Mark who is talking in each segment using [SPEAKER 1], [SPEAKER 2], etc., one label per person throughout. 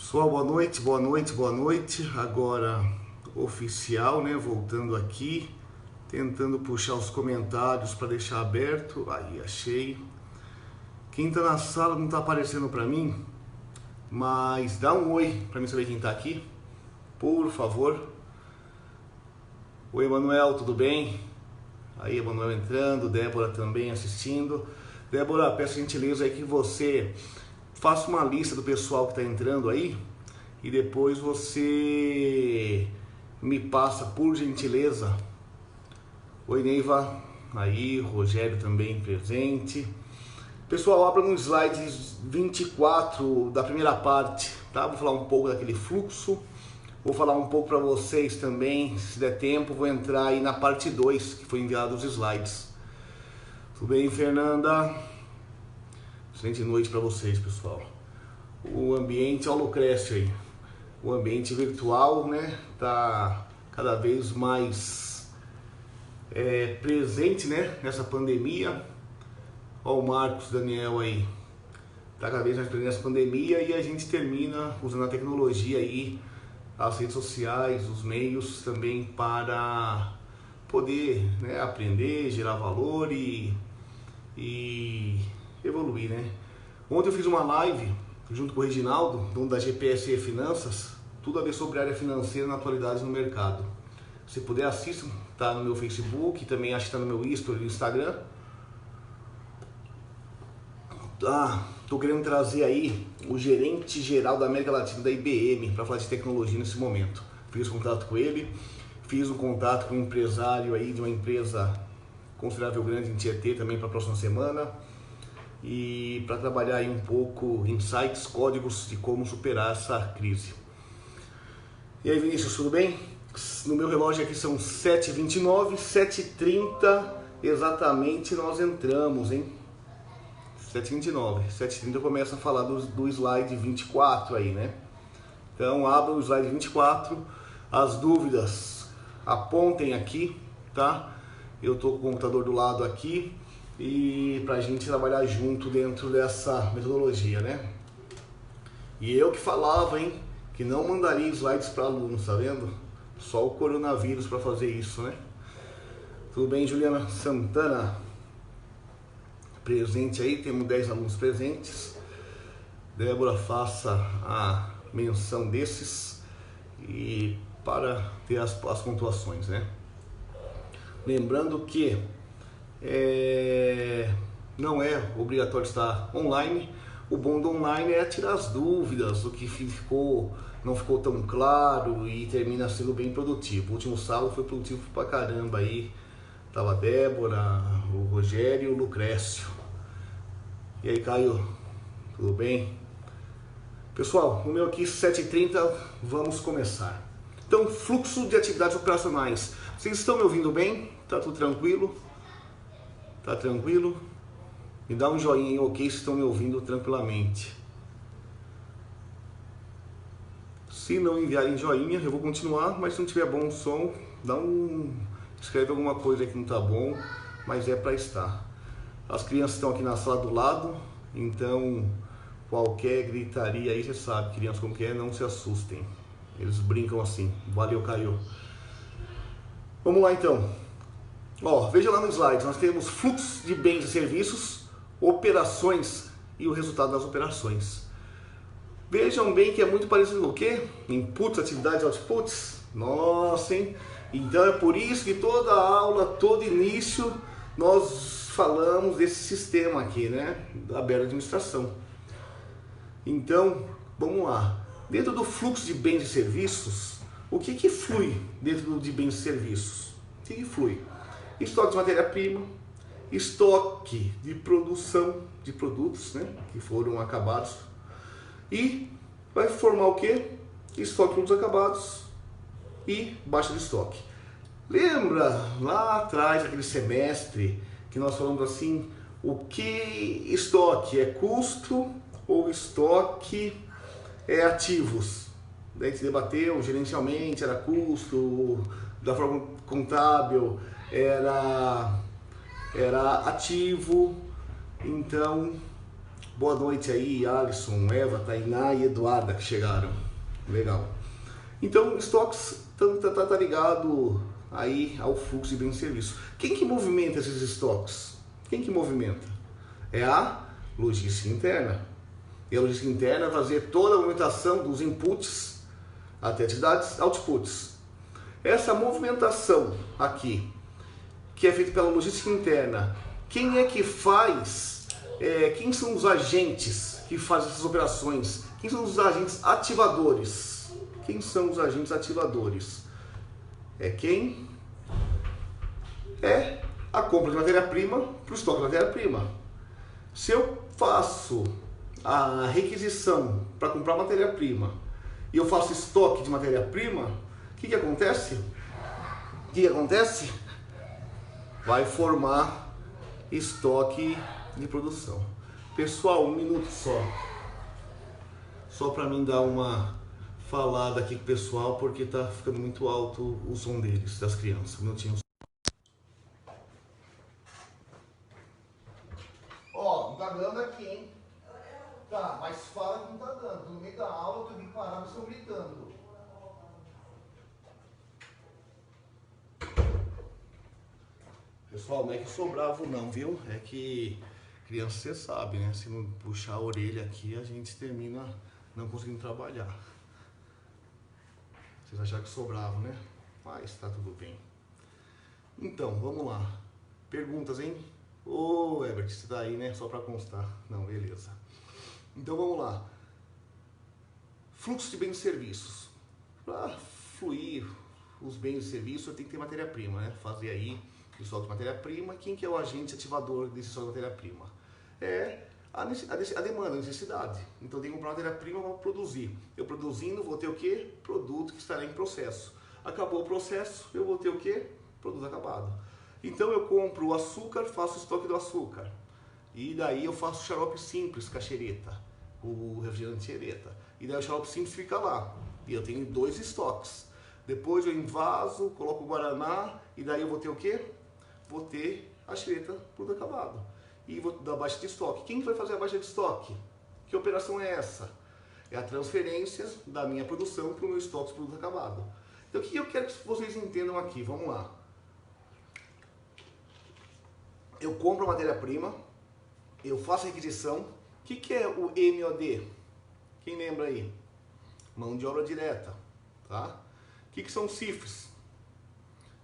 [SPEAKER 1] Pessoal, boa noite, boa noite, boa noite. Agora oficial, né? Voltando aqui, tentando puxar os comentários para deixar aberto. Aí, achei. Quem tá na sala não tá aparecendo para mim, mas dá um oi para mim saber quem tá aqui, por favor. Oi, Emanuel, tudo bem? Aí, Emanuel entrando, Débora também assistindo. Débora, peço gentileza aí que você faça uma lista do pessoal que está entrando aí e depois você me passa, por gentileza. Oi, Neiva, aí, Rogério também presente. Pessoal, abra no slide 24 da primeira parte, tá? Vou falar um pouco daquele fluxo, vou falar um pouco para vocês também, se der tempo, vou entrar aí na parte 2, que foi enviado os slides. Tudo bem, Fernanda? Excelente noite para vocês, pessoal. O ambiente, olha o Lucrécio aí, o ambiente virtual, né, tá cada vez mais presente, né, nessa pandemia. Olha o Marcos Daniel aí, tá cada vez mais presente nessa pandemia e a gente termina usando a tecnologia aí, as redes sociais, os meios também para poder, né, aprender, gerar valor e evoluir, né? Ontem eu fiz uma live junto com o Reginaldo, dono da GPSE Finanças, tudo a ver sobre a área financeira na atualidade no mercado. Se puder, assistam, tá no meu Facebook, também acho que tá no meu Instagram. Tô querendo trazer aí o gerente geral da América Latina da IBM para falar de tecnologia nesse momento. Fiz contato com ele, fiz um contato com um empresário aí de uma empresa considerável grande em Tietê também para a próxima semana, e para trabalhar aí um pouco insights, códigos de como superar essa crise. E aí, Vinícius, tudo bem? No meu relógio aqui são 7h29, 7h30 exatamente nós entramos, hein? 7h29, 7h30 eu começo a falar do slide 24 aí, né? Então abra o slide 24, as dúvidas apontem aqui, tá? Eu tô com o computador do lado aqui e pra gente trabalhar junto dentro dessa metodologia, né? E eu que falava, hein, que não mandaria slides para alunos, tá vendo? Só o coronavírus para fazer isso, né? Tudo bem, Juliana Santana? Presente aí, temos 10 alunos presentes. Débora, faça a menção desses e para ter as pontuações, né? Lembrando que não é obrigatório estar online. O bom do online é tirar as dúvidas, o que não ficou tão claro e termina sendo bem produtivo. O último sábado foi produtivo pra caramba aí. Tava a Débora, o Rogério e o Lucrécio. E aí, Caio, tudo bem? Pessoal, o meu aqui 7h30, vamos começar. Então, fluxo de atividades operacionais. Vocês estão me ouvindo bem? Tá tudo tranquilo? Tá tranquilo? Me dá um joinha aí, ok, se estão me ouvindo tranquilamente. Se não enviarem joinha, eu vou continuar, mas se não tiver bom som, escreve alguma coisa aí que não tá bom, mas é para estar. As crianças estão aqui na sala do lado, então qualquer gritaria aí, você sabe, crianças como que é, não se assustem. Eles brincam assim. Valeu, Caio. Vamos lá então. Ó, veja lá no slide, nós temos fluxo de bens e serviços, operações e o resultado das operações. Vejam bem que é muito parecido com o quê? Inputs, atividades, outputs. Nossa, hein? Então é por isso que toda aula, todo início, nós falamos desse sistema aqui, né? Da bela administração. Então, vamos lá. Dentro do fluxo de bens e serviços, o que flui dentro de bens e serviços? O que flui? Estoque de matéria-prima, estoque de produção de produtos, né, que foram acabados, e vai formar o que? Estoque de produtos acabados e baixa de estoque. Lembra lá atrás, aquele semestre, que nós falamos assim, o que estoque é custo ou estoque é ativos? Daí a gente debateu, gerencialmente era custo, da forma contábil era ativo. Então Boa noite aí, Alisson, Eva, Tainá e Eduarda que chegaram. Legal. Então, estoques tá ligado aí ao fluxo de bens e serviços. Quem que movimenta esses estoques? Quem que movimenta? É a logística interna. E a logística interna vai fazer toda a movimentação dos inputs até atividades outputs. Essa movimentação aqui, que é feita pela logística interna, quem é que faz? Quem são os agentes que fazem essas operações? Quem são os agentes ativadores? Quem são os agentes ativadores? Quem? É a compra de matéria-prima para o estoque de matéria-prima. Se eu faço a requisição para comprar matéria-prima e eu faço estoque de matéria-prima, o que acontece? O que acontece? Vai formar estoque de produção. Pessoal, 1 minuto só para mim dar uma falada aqui com o pessoal, porque tá ficando muito alto o som deles, das crianças. 1 minutinho. Ó, não tá dando aqui, hein? Tá, mas fala que não tá dando. No meio da aula eu tenho que parar, mas estão gritando. Pessoal, não é que sou bravo não, viu? É que criança, você sabe, né? Se não puxar a orelha aqui, a gente termina não conseguindo trabalhar. Vocês acharam que sou bravo, né? Mas tá tudo bem. Então, vamos lá. Perguntas, hein? Ô, Herbert, você tá aí, né? Só pra constar. Não, beleza. Então, vamos lá. Fluxo de bens e serviços. Para fluir os bens e serviços, eu tenho que ter matéria-prima, né? Fazer aí o estoque de matéria-prima. Quem que é o agente ativador desse estoque de matéria-prima? É a demanda, a necessidade. Então eu tenho que comprar matéria-prima para produzir. Eu produzindo vou ter o quê? Produto que estará em processo. Acabou o processo, eu vou ter o quê? Produto acabado. Então eu compro o açúcar, faço o estoque do açúcar. E daí eu faço xarope simples, caixereta, o refrigerante xereta. E daí o xarope simples fica lá. E eu tenho 2 estoques. Depois eu envaso, coloco o guaraná e daí eu vou ter o quê? Vou ter a xereta, produto acabado. E vou dar baixa de estoque. Quem vai fazer a baixa de estoque? Que operação é essa? É a transferência da minha produção para o meu estoque de produto acabado. Então o que eu quero que vocês entendam aqui? Vamos lá. Eu compro a matéria-prima, eu faço a requisição. O que é o MOD? Quem lembra aí? Mão de obra direta. Tá? O que são CIFs?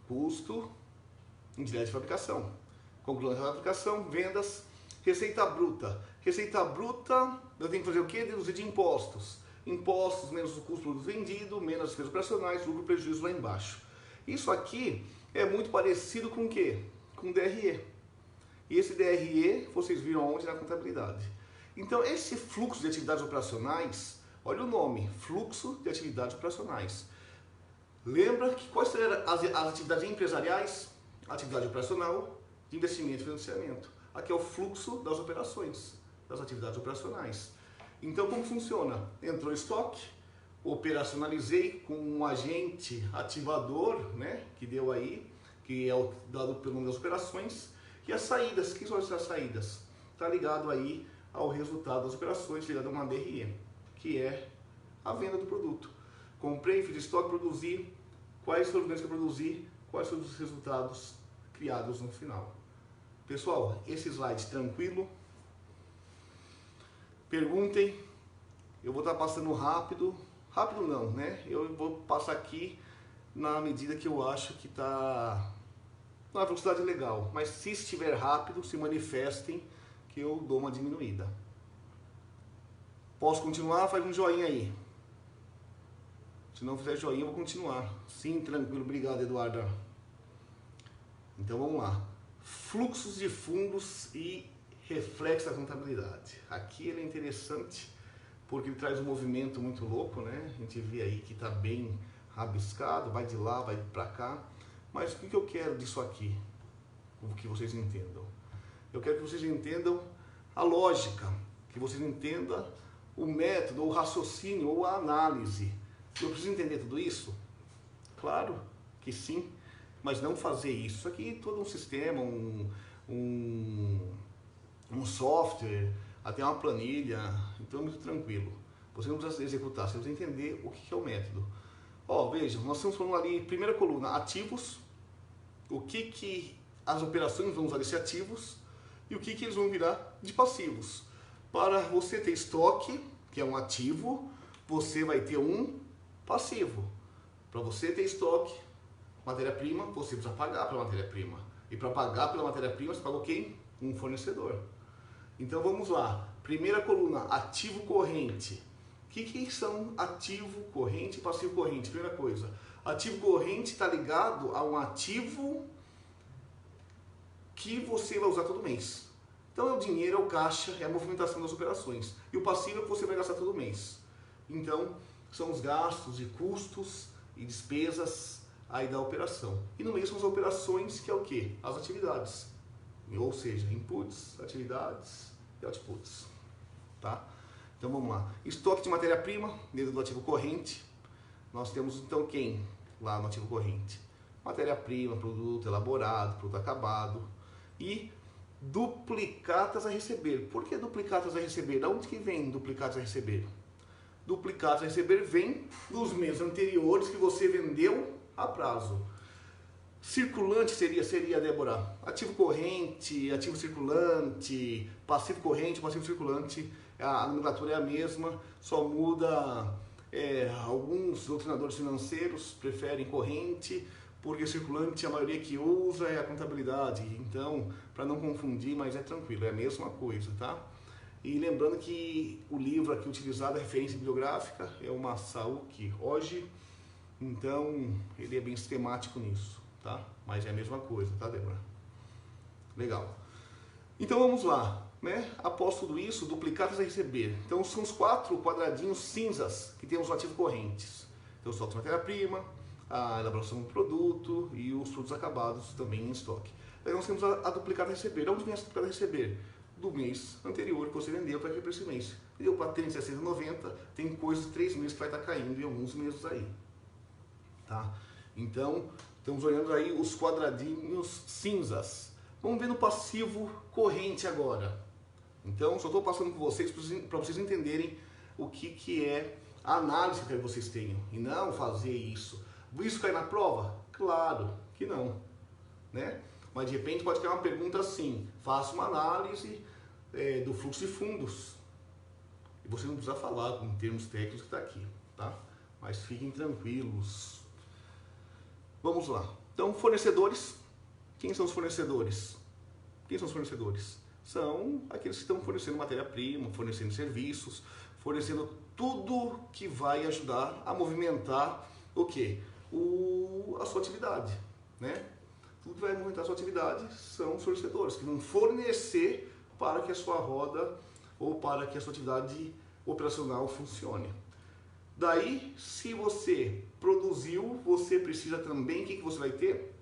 [SPEAKER 1] Custo indireto de fabricação. Concluindo a fabricação, vendas, receita bruta. Receita bruta, eu tenho que fazer o quê? Deduzir de impostos. Impostos menos o custo do produto vendido, menos as despesas operacionais, lucro e prejuízo lá embaixo. Isso aqui é muito parecido com o quê? Com DRE. E esse DRE vocês viram onde? Na contabilidade. Então esse fluxo de atividades operacionais, olha o nome, fluxo de atividades operacionais. Lembra que quais seriam as atividades empresariais? Atividade operacional, de investimento e financiamento. Aqui é o fluxo das operações, das atividades operacionais. Então como funciona? Entrou estoque, operacionalizei com um agente ativador, né, que deu aí, que é o dado pelo nome das operações, e as saídas. Que são essas saídas? Está ligado aí ao resultado das operações, ligado a uma DRE, que é a venda do produto. Comprei, fiz estoque, produzi, quais foram os bens que eu produzi, quais foram os resultados criados no final. Pessoal, esse slide tranquilo? Perguntem, eu vou estar passando rápido não, né? Eu vou passar aqui na medida que eu acho que está na velocidade legal, mas se estiver rápido, se manifestem que eu dou uma diminuída. Posso continuar? Faz um joinha aí. Se não fizer joinha, eu vou continuar. Sim, tranquilo. Obrigado, Eduarda. Então vamos lá. Fluxos de fundos e reflexo da contabilidade. Aqui ele é interessante porque ele traz um movimento muito louco, né? A gente vê aí que está bem rabiscado, vai de lá, vai para cá. Mas o que eu quero disso aqui? O que vocês entendam. Eu quero que vocês entendam a lógica, que vocês entendam o método, o raciocínio ou a análise. Eu preciso entender tudo isso? Claro que sim, mas não fazer isso. Isso aqui é todo um sistema, um software, até uma planilha, então é muito tranquilo. Você não precisa executar, você precisa entender o que é o método. Ó, veja, nós estamos falando ali, primeira coluna, ativos, o que as operações vão usar desse ativos e o que eles vão virar de passivos. Para você ter estoque, que é um ativo, você vai ter um passivo. Para você ter estoque, matéria-prima, você precisa pagar pela matéria-prima. E para pagar pela matéria-prima, você paga quem? Um fornecedor. Então vamos lá. Primeira coluna, ativo corrente. O que são ativo corrente e passivo corrente? Primeira coisa, ativo corrente está ligado a um ativo que você vai usar todo mês. Então é o dinheiro, é o caixa, é a movimentação das operações. E o passivo é o que você vai gastar todo mês. Então são os gastos e custos e despesas aí da operação. E no meio são as operações, que é o quê? As atividades. Ou seja, inputs, atividades e outputs. Tá? Então vamos lá. Estoque de matéria-prima dentro do ativo corrente. Nós temos então quem lá no ativo corrente? Matéria-prima, produto elaborado, produto acabado. E duplicatas a receber. Por que duplicatas a receber? Da onde que vem duplicatas a receber? Duplicatas a receber vem dos meses anteriores que você vendeu a prazo. Circulante seria, Débora, ativo corrente, ativo circulante, passivo corrente, passivo circulante, a nomenclatura é a mesma, só muda, alguns doutrinadores financeiros preferem corrente, porque circulante a maioria que usa é a contabilidade, então, para não confundir, mas é tranquilo, é a mesma coisa, tá? E lembrando que o livro aqui utilizado, a referência bibliográfica, é o Masaoki Hoji, então ele é bem sistemático nisso, tá? Mas é a mesma coisa, tá, Débora? Legal. Então vamos lá, né? Após tudo isso, duplicados a receber. Então são os 4 quadradinhos cinzas que temos no ativo correntes. Então, o estoque de matéria-prima, a elaboração do produto e os produtos acabados também em estoque. Aí nós temos a duplicada a receber. De onde vem a duplicada a receber? Do mês anterior que você vendeu para esse mês. Vendeu para 360, tem coisas de 3 meses que vai estar caindo em alguns meses aí. Tá? Então, estamos olhando aí os quadradinhos cinzas. Vamos ver no passivo corrente agora. Então, só estou passando com vocês para vocês entenderem o que é a análise que vocês tenham. E não fazer isso. Isso cai na prova? Claro que não. Né? Mas de repente pode cair uma pergunta assim: faça uma análise do fluxo de fundos. E você não precisa falar com termos técnicos que está aqui. Tá? Mas fiquem tranquilos. Vamos lá. Então, fornecedores. Quem são os fornecedores? Quem são os fornecedores? São aqueles que estão fornecendo matéria-prima, fornecendo serviços, fornecendo tudo que vai ajudar a movimentar o quê? A sua atividade, né? Tudo que vai movimentar a sua atividade são os fornecedores, que vão fornecer para que a sua roda ou para que a sua atividade operacional funcione. Daí, se você produziu, você precisa também, o que você vai ter?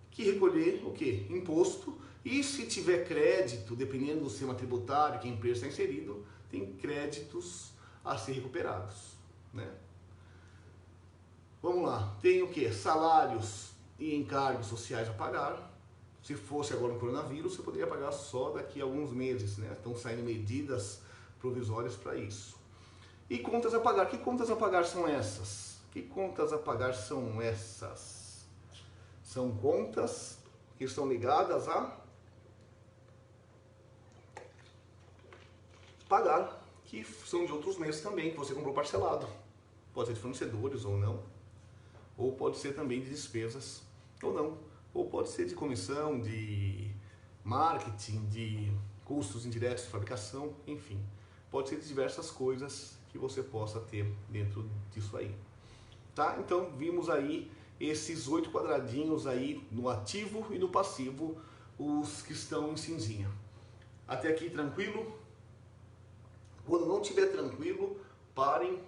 [SPEAKER 1] Que recolher o quê? Imposto. E se tiver crédito, dependendo do sistema tributário que a empresa está inserido, tem créditos a ser recuperados, né? Vamos lá. Tem o quê? Salários e encargos sociais a pagar. Se fosse agora no coronavírus, você poderia pagar só daqui a alguns meses, né? Estão saindo medidas provisórias para isso. E contas a pagar. Que contas a pagar são essas? Que contas a pagar são essas? São contas que estão ligadas a pagar, que são de outros meses também, que você comprou parcelado. Pode ser de fornecedores ou não. Ou pode ser também de despesas ou não. Ou pode ser de comissão, de marketing, de custos indiretos de fabricação, enfim. Pode ser de diversas coisas que você possa ter dentro disso aí. Tá? Então vimos aí esses 8 quadradinhos aí no ativo e no passivo, os que estão em cinzinha. Até aqui tranquilo? Quando não estiver tranquilo, parem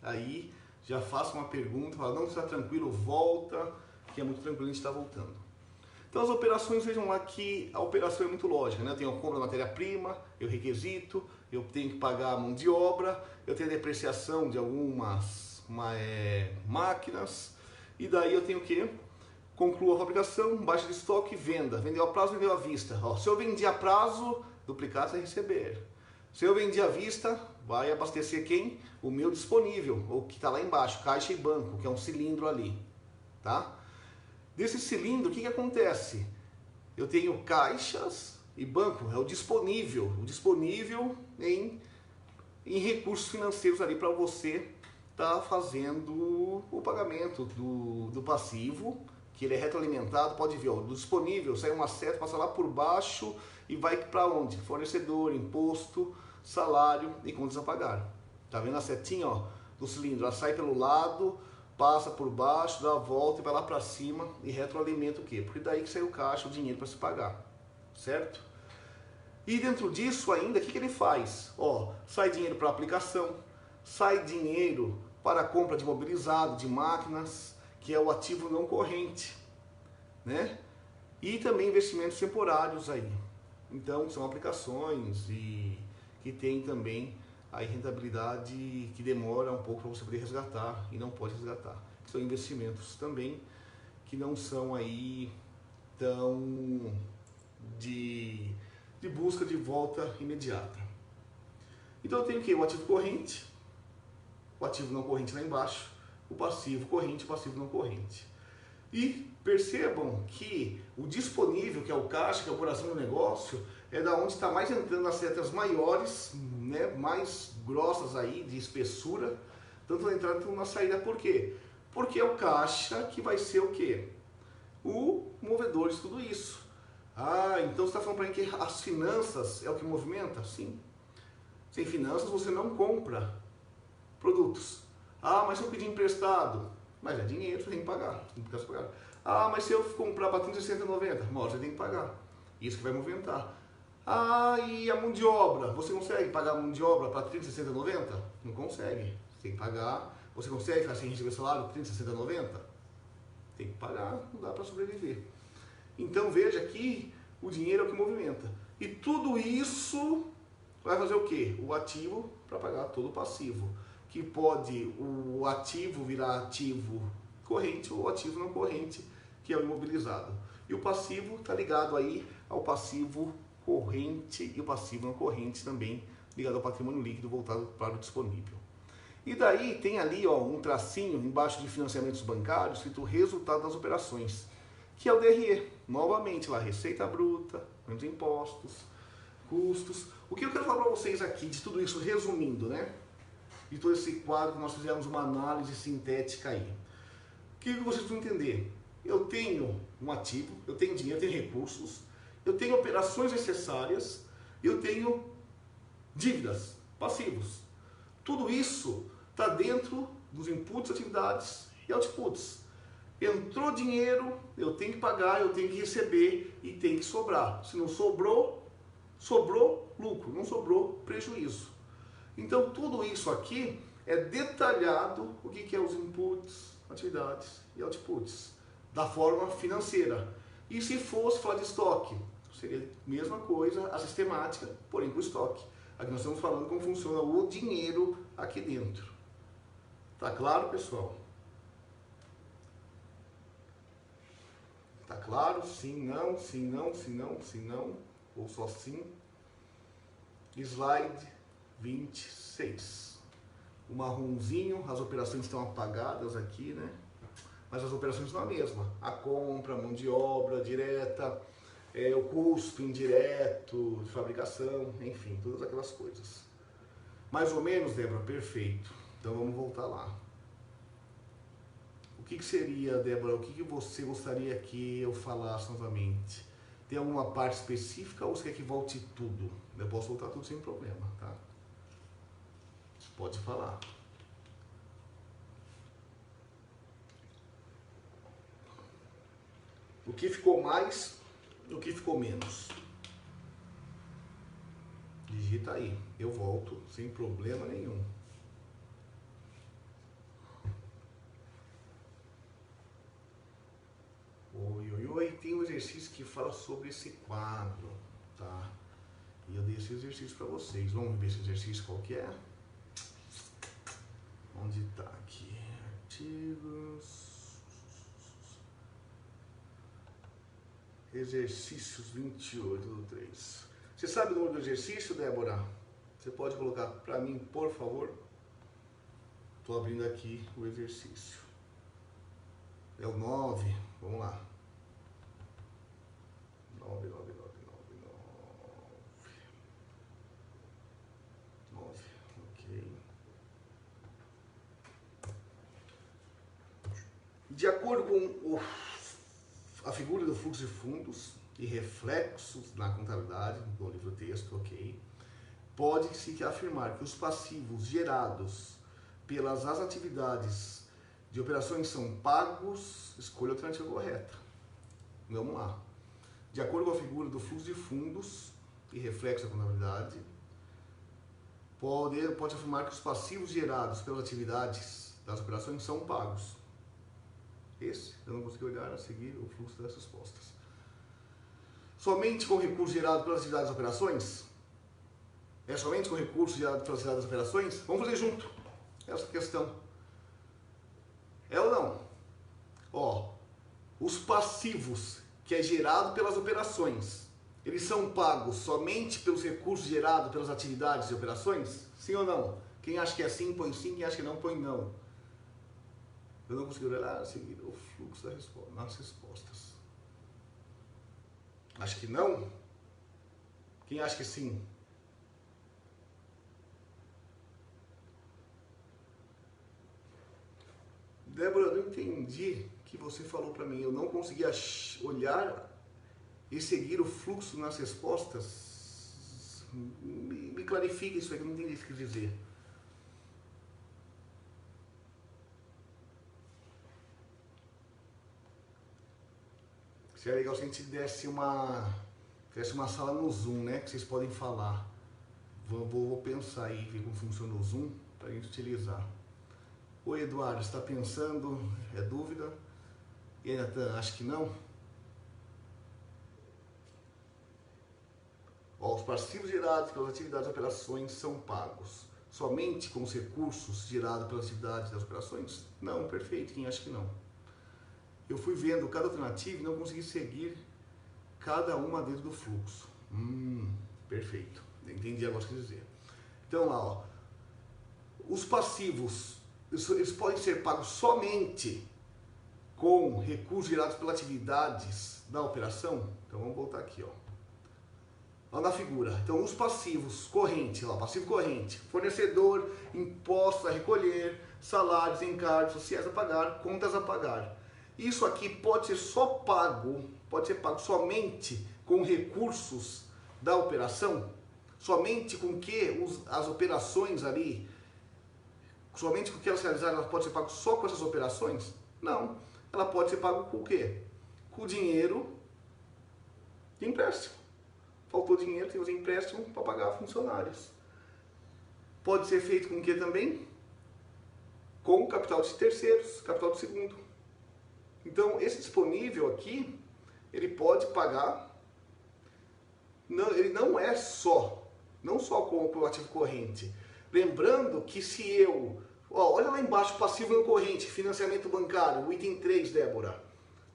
[SPEAKER 1] aí, já façam uma pergunta, fala, não está tranquilo, volta, que é muito tranquilo, a gente está voltando. Então as operações, vejam lá que a operação é muito lógica, né? Eu tenho a compra da matéria-prima, eu requisito, eu tenho que pagar a mão de obra, eu tenho a depreciação de algumas máquinas, e daí eu tenho o quê? Concluo a fabricação, baixa de estoque, venda. Vendeu a prazo, vendeu à vista. Ó, se eu vendi a prazo, duplicados a receber. Se eu vendi à vista, vai abastecer quem? O meu disponível, o que está lá embaixo, caixa e banco, que é um cilindro ali, tá? Desse cilindro, o que acontece? Eu tenho caixas e banco, é o disponível em recursos financeiros ali para você estar fazendo o pagamento do passivo, que ele é retroalimentado, pode ver, ó, do disponível sai uma seta, passa lá por baixo e vai para onde? Fornecedor, imposto, salário e contas a pagar. Tá vendo a setinha, ó, do cilindro? Ela sai pelo lado, passa por baixo, dá a volta e vai lá para cima e retroalimenta o quê? Porque daí que sai o caixa, o dinheiro para se pagar, certo? E dentro disso ainda, o que ele faz? Ó, sai dinheiro para aplicação, sai dinheiro para a compra de mobilizado, de máquinas, que é o ativo não corrente, né? E também investimentos temporários aí. Então são aplicações e que tem também a rentabilidade que demora um pouco para você poder resgatar e não pode resgatar. São investimentos também que não são aí tão de busca de volta imediata. Então eu tenho o que? O ativo corrente, o ativo não corrente lá embaixo, o passivo corrente, o passivo não corrente. E percebam que o disponível, que é o caixa, que é o coração do negócio, é da onde está mais entrando as setas maiores, né, mais grossas aí, de espessura, tanto na entrada quanto na saída. Por quê? Porque é o caixa que vai ser o quê? O movedor de tudo isso. Ah, então você está falando para mim que as finanças é o que movimenta? Sim. Sem finanças você não compra produtos. Ah, mas se eu pedir emprestado? Mas é dinheiro, você tem que pagar. Ah, mas se eu comprar para 30, 60, 90? Uma hora você tem que pagar. Isso que vai movimentar. Ah, e a mão de obra? Você consegue pagar a mão de obra para 30, 60, 90? Não consegue. Você tem que pagar. Você consegue ficar sem receber salário 30, 60, 90? Tem que pagar, não dá para sobreviver. Então veja que o dinheiro é o que movimenta. E tudo isso vai fazer o quê? O ativo para pagar todo o passivo. Que pode o ativo virar ativo corrente ou ativo não corrente, que é o imobilizado. E o passivo está ligado aí ao passivo corrente e o passivo não corrente também ligado ao patrimônio líquido voltado para o disponível. E daí tem ali, ó, um tracinho embaixo de financiamentos bancários escrito resultado das operações, que é o DRE. Novamente lá, receita bruta, menos impostos, custos. O que eu quero falar para vocês aqui de tudo isso, resumindo, né? De todo esse quadro que nós fizemos uma análise sintética aí. O que vocês precisam entender? Eu tenho um ativo, eu tenho dinheiro, eu tenho recursos, eu tenho operações necessárias, eu tenho dívidas, passivos. Tudo isso está dentro dos inputs, atividades e outputs. Entrou dinheiro, eu tenho que pagar, eu tenho que receber e tem que sobrar. Se não sobrou, sobrou lucro, não sobrou prejuízo. Então tudo isso aqui é detalhado o que é os inputs, atividades e outputs da forma financeira. E se fosse falar de estoque, seria a mesma coisa, a sistemática, porém com o estoque. Aqui nós estamos falando como funciona o dinheiro aqui dentro. Tá claro, pessoal? Tá claro? Sim, não, sim, não, sim, não, sim, não, ou só sim. Slide 26. O marronzinho, as operações estão apagadas aqui, né? Mas as operações são a mesma. A compra, a mão de obra direta, o custo indireto de fabricação, enfim, todas aquelas coisas. Mais ou menos, Débora? Perfeito. Então vamos voltar lá. O que seria, Débora, o que você gostaria que eu falasse novamente? Tem alguma parte específica ou você quer que volte tudo? Eu posso voltar tudo sem problema, tá? Pode falar. O que ficou mais, o que ficou menos? Digita aí, eu volto sem problema nenhum. Oi, oi, oi, tem um exercício que fala sobre esse quadro, tá? E eu dei esse exercício para vocês. Vamos ver esse exercício qual que é? Onde tá aqui? Artigos. Exercícios 28 do 3. Você sabe o número do exercício, Débora? Você pode colocar para mim, por favor? Estou abrindo aqui o exercício. É o 9, vamos lá. 9, ok. De acordo com a figura do fluxo de fundos e reflexos na contabilidade, no livro texto, ok, pode-se afirmar que os passivos gerados pelas atividades de operações são pagos. Escolha a alternativa correta. Vamos lá. De acordo com a figura do fluxo de fundos e reflexo da contabilidade, pode afirmar que os passivos gerados pelas atividades das operações são pagos. Esse, eu não consegui olhar a seguir o fluxo das respostas. Somente com recurso gerado pelas atividades das operações? É somente com recurso gerado pelas atividades das operações? Vamos fazer junto essa questão. É ou não? Ó, os passivos que é gerado pelas operações, eles são pagos somente pelos recursos gerados pelas atividades de operações? Sim ou não? Quem acha que é sim, põe sim. Quem acha que não, põe não. Eu não consegui olhar a seguir o fluxo nas respostas. Acho que não? Quem acha que sim? Débora, eu não entendi o que você falou para mim. Eu não consegui olhar e seguir o fluxo nas respostas. Me clarifica isso aí, que eu não entendi o que quer dizer. Seria legal se a gente desse uma sala no Zoom, né? Que vocês podem falar. Vou pensar aí, ver como funciona o Zoom para a gente utilizar. Oi, Eduardo, está pensando? É dúvida? E aí, Natan, acho que não? Ó, os passivos gerados pelas atividades das operações são pagos somente com os recursos gerados pelas atividades das operações? Não, perfeito. Quem acha que não? Eu fui vendo cada alternativa e não consegui seguir cada uma dentro do fluxo. Perfeito. Entendi agora o que quer dizer. Então lá, ó, os passivos, eles podem ser pagos somente com recursos gerados pelas atividades da operação? Então vamos voltar aqui, ó. Ó, na figura. Então os passivos correntes, ó, passivo corrente, fornecedor, impostos a recolher, salários, encargos sociais a pagar, contas a pagar. Isso aqui pode ser pode ser pago somente com recursos da operação? Somente com que as operações ali, somente com que elas realizaram, ela pode ser pago só com essas operações? Não. Ela pode ser pago com o quê? Com o dinheiro de empréstimo. Faltou dinheiro, tem que fazer empréstimo para pagar funcionários. Pode ser feito com o que também? Com capital de terceiros, capital de segundo. Então, esse disponível aqui, ele pode pagar, ele não é não só com o ativo corrente. Lembrando que se eu, ó, olha lá embaixo, passivo não corrente, financiamento bancário, o item 3, Débora.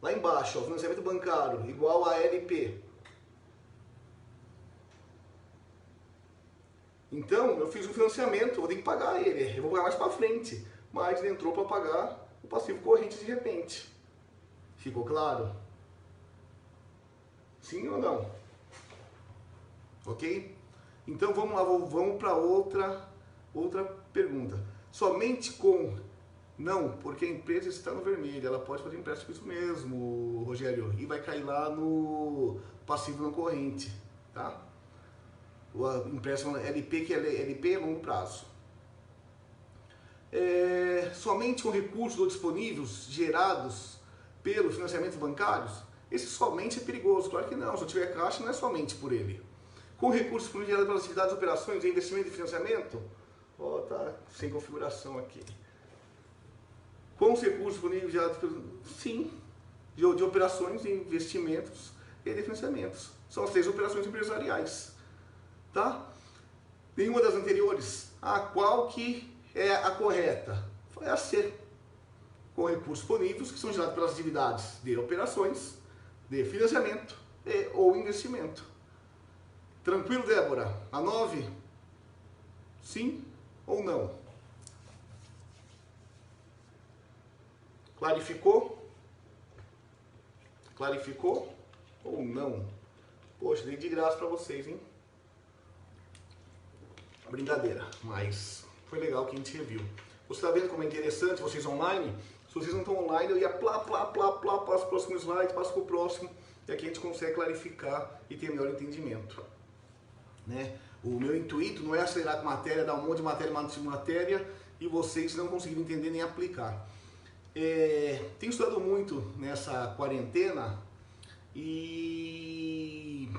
[SPEAKER 1] Lá embaixo, ó, financiamento bancário, igual a LP. Então, eu fiz um financiamento, eu vou ter que pagar ele, eu vou pagar mais para frente. Mas ele entrou para pagar o passivo corrente de repente. Ficou claro? Sim ou não? Ok? Então vamos lá, vamos para outra pergunta. Somente com... Não, porque a empresa está no vermelho, ela pode fazer empréstimo isso mesmo, Rogério, e vai cair lá no passivo não corrente, tá? O empréstimo LP, que é LP a longo prazo. Somente com recursos disponíveis gerados pelos financiamentos bancários? Esse somente é perigoso, claro que não. Se eu tiver caixa, não é somente por ele. Com recursos disponíveis gerados pelas atividades, operações, investimento e financiamento? Ó, tá sem configuração aqui. Com os recursos disponíveis gerados pelos... Sim, de operações, investimentos e de financiamentos. São as 3 operações empresariais. Tá? Nenhuma das anteriores. Qual que é a correta? É a C. Com recursos disponíveis que são gerados pelas atividades de operações, de financiamento ou investimento. Tranquilo, Débora? A 9? Sim ou não? Clarificou? Clarificou ou não? Poxa, dei de graça para vocês, hein? Brincadeira, mas foi legal que a gente reviu. Você está vendo como é interessante vocês online? Se vocês não estão online, eu ia plá, passo o próximo slide, passo para o próximo, e aqui a gente consegue clarificar e ter melhor entendimento. Né? O meu intuito não é acelerar com matéria, dar um monte de matéria, e vocês não conseguirem entender nem aplicar. Tenho estudado muito nessa quarentena e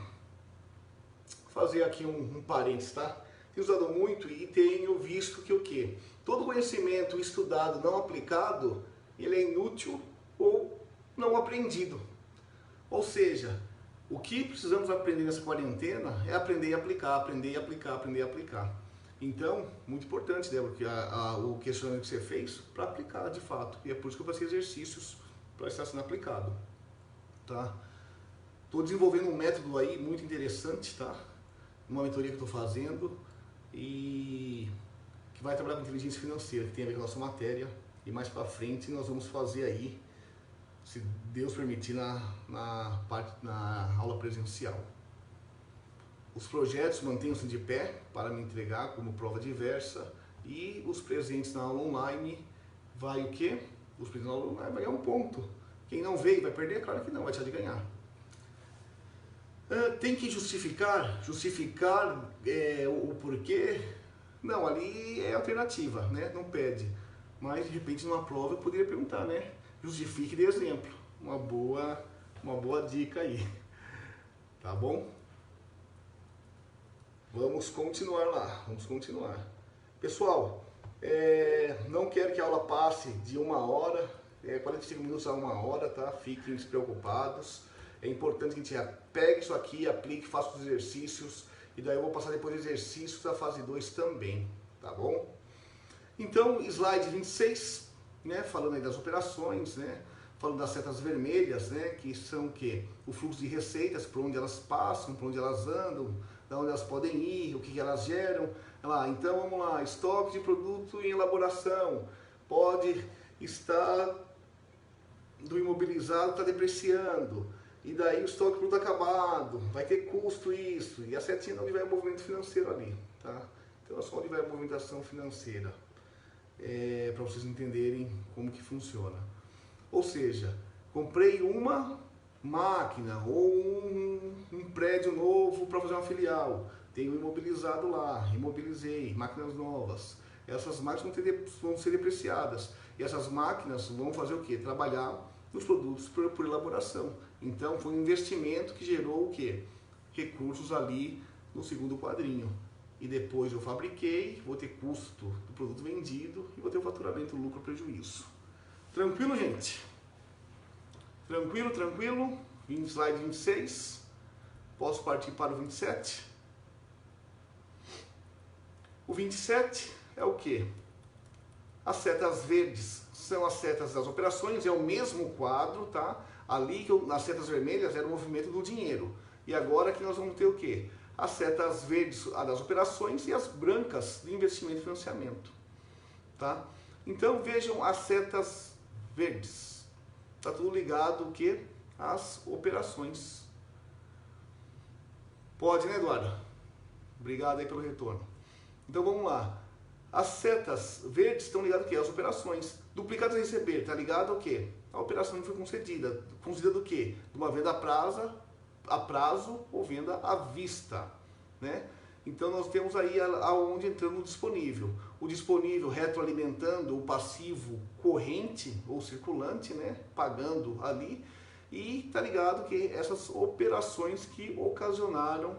[SPEAKER 1] fazer aqui um parênteses, tá? Tenho usado muito e tenho visto que o quê? Todo conhecimento estudado, não aplicado, ele é inútil ou não aprendido. Ou seja, o que precisamos aprender nessa quarentena é aprender a aplicar, aprender a aplicar, aprender a aplicar. Então, muito importante, Débora, que o questionamento que você fez para aplicar de fato. E é por isso que eu passei exercícios para estar sendo aplicado. Tá? Estou desenvolvendo um método aí muito interessante, tá? Uma mentoria que estou fazendo e que vai trabalhar com inteligência financeira, que tem a ver com a nossa matéria, e mais para frente nós vamos fazer aí, se Deus permitir, na aula presencial. Os projetos mantenham-se de pé para me entregar como prova diversa, e os presentes na aula online vai o quê? Os presentes na aula online vai ganhar um ponto. Quem não veio vai perder? Claro que não, vai deixar de ganhar. Tem que justificar o porquê? Não, ali é alternativa, né? Não pede. Mas de repente numa prova eu poderia perguntar, né? Justifique de exemplo. Uma boa dica aí. Tá bom? Vamos continuar lá, vamos continuar. Pessoal, não quero que a aula passe de 1 hora, 45 minutos a 1 hora, tá? Fiquem despreocupados. É importante que a gente pegue isso aqui, aplique, faça os exercícios, e daí eu vou passar depois exercícios da fase 2 também, tá bom? Então, slide 26, né, falando aí das operações, né, falando das setas vermelhas, né, que são o quê? O fluxo de receitas, por onde elas passam, por onde elas andam, da onde elas podem ir, o que elas geram. Então, vamos lá, estoque de produto em elaboração, pode estar do imobilizado, está depreciando. E daí o estoque de produto acabado, vai ter custo isso, e a setinha onde vai o movimento financeiro ali, tá? Então é só onde vai a movimentação financeira, para vocês entenderem como que funciona. Ou seja, comprei uma máquina ou um prédio novo para fazer uma filial, tenho imobilizado lá, imobilizei, máquinas novas. Essas máquinas vão ser depreciadas, e essas máquinas vão fazer o quê? Trabalhar nos produtos por elaboração. Então foi um investimento que gerou o quê? Recursos ali no segundo quadrinho. E depois eu fabriquei, vou ter custo do produto vendido e vou ter o faturamento, lucro, prejuízo. Tranquilo, gente? Tranquilo, tranquilo? Slide 26. Posso partir para o 27? O 27 é o quê? As setas verdes são as setas das operações, é o mesmo quadro, tá? Ali, nas setas vermelhas, era o movimento do dinheiro. E agora que nós vamos ter o quê? As setas verdes das operações e as brancas de investimento e financiamento. Tá? Então, vejam as setas verdes. Está tudo ligado o quê? Às operações. Pode, né, Eduardo? Obrigado aí pelo retorno. Então, vamos lá. As setas verdes estão ligadas ao quê? Às operações. Duplicados a receber, está ligado ao quê? A operação que foi concedida. Concedida do quê? De uma venda a prazo ou venda à vista, né? Então nós temos aí aonde entrando o disponível. O disponível retroalimentando o passivo corrente ou circulante, né? Pagando ali. E tá ligado que essas operações que ocasionaram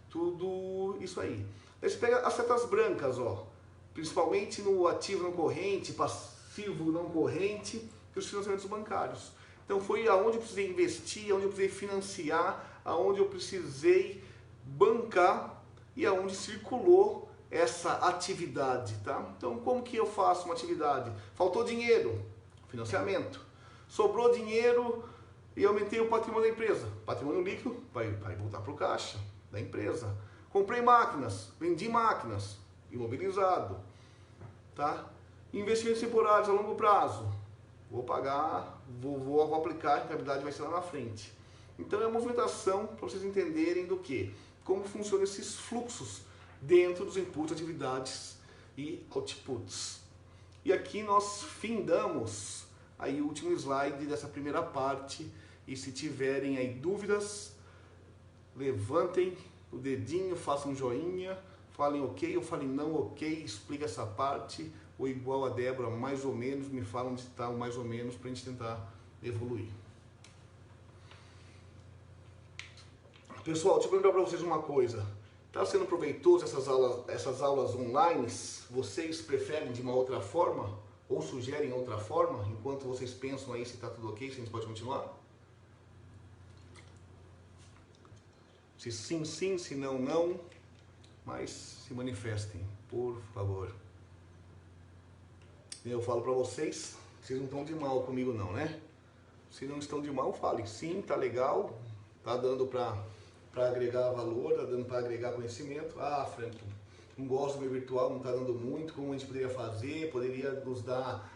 [SPEAKER 1] tudo isso aí. Aí você pega as setas brancas, ó, principalmente no ativo não corrente, passivo não corrente e os financiamentos bancários. Então foi aonde eu precisei investir, aonde eu precisei financiar, aonde eu precisei bancar e aonde circulou essa atividade, tá? Então como que eu faço uma atividade? Faltou dinheiro, financiamento. Sobrou dinheiro e aumentei o patrimônio da empresa. Patrimônio líquido vai voltar para o caixa da empresa. Comprei máquinas, vendi máquinas, imobilizado, tá? Investimentos temporários a longo prazo, vou pagar, vou aplicar, a rentabilidade vai ser lá na frente. Então é uma movimentação para vocês entenderem do que? Como funcionam esses fluxos dentro dos inputs, atividades e outputs. E aqui nós findamos aí o último slide dessa primeira parte. E se tiverem aí dúvidas, levantem o dedinho, façam um joinha, falem ok ou falem não ok, explica essa parte, ou igual a Débora, mais ou menos, me falam onde está o mais ou menos para a gente tentar evoluir. Pessoal, deixa eu lembrar para vocês uma coisa. Está sendo proveitoso essas aulas online? Vocês preferem de uma outra forma? Ou sugerem outra forma? Enquanto vocês pensam aí se está tudo ok, se a gente pode continuar? Se sim, sim, se não, não. Mas se manifestem, por favor. Eu falo para vocês, vocês não estão de mal comigo não, né? Se não estão de mal, falem. Sim, tá legal, tá dando para agregar valor, tá dando para agregar conhecimento. Ah, Franco, não gosto do meu virtual, não tá dando muito, como a gente poderia fazer? Poderia nos dar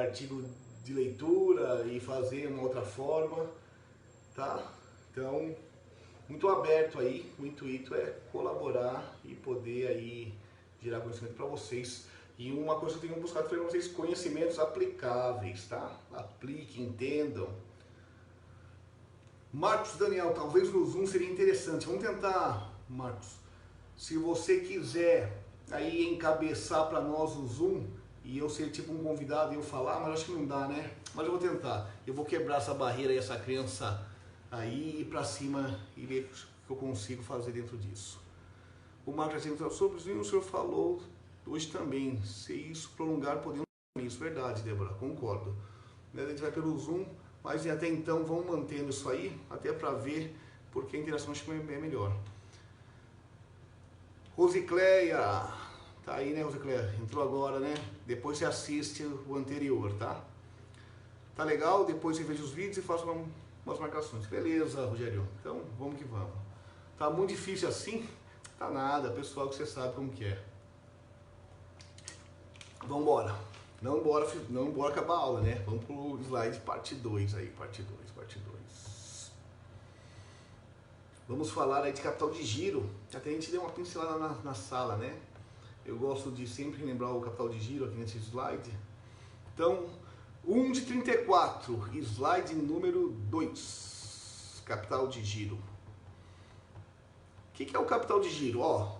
[SPEAKER 1] artigo de leitura e fazer uma outra forma, tá? Então, muito aberto aí, o intuito é colaborar e poder aí gerar conhecimento para vocês. E uma coisa que eu tenho buscado para vocês, conhecimentos aplicáveis, tá? Apliquem, entendam. Marcos Daniel, talvez no Zoom seria interessante. Vamos tentar, Marcos. Se você quiser aí encabeçar para nós o Zoom e eu ser tipo um convidado e eu falar, mas acho que não dá, né? Mas eu vou tentar. Eu vou quebrar essa barreira e essa crença aí, ir para cima e ver o que eu consigo fazer dentro disso. O Marcos falou sobre o senhor falou hoje também. Se isso prolongar, podemos. Isso, verdade, Débora, concordo. A gente vai pelo Zoom, mas até então vamos mantendo isso aí, até para ver, porque a interação acho que é melhor. Rosicléia, tá aí, né, Rosicléia? Entrou agora, né? Depois você assiste o anterior, tá? Tá legal? Depois você veja os vídeos e faça umas marcações. Beleza, Rogério. Então, vamos que vamos. Tá muito difícil assim? Tá nada, pessoal, que você sabe como que é. Vamos embora. Não bora acabar a aula, né? Vamos pro slide parte 2 aí, parte 2. Vamos falar aí de capital de giro. Até a gente deu uma pincelada na sala, né? Eu gosto de sempre lembrar o capital de giro aqui nesse slide. Então, 1 de 34, slide número 2, capital de giro. O que é o capital de giro? Ó,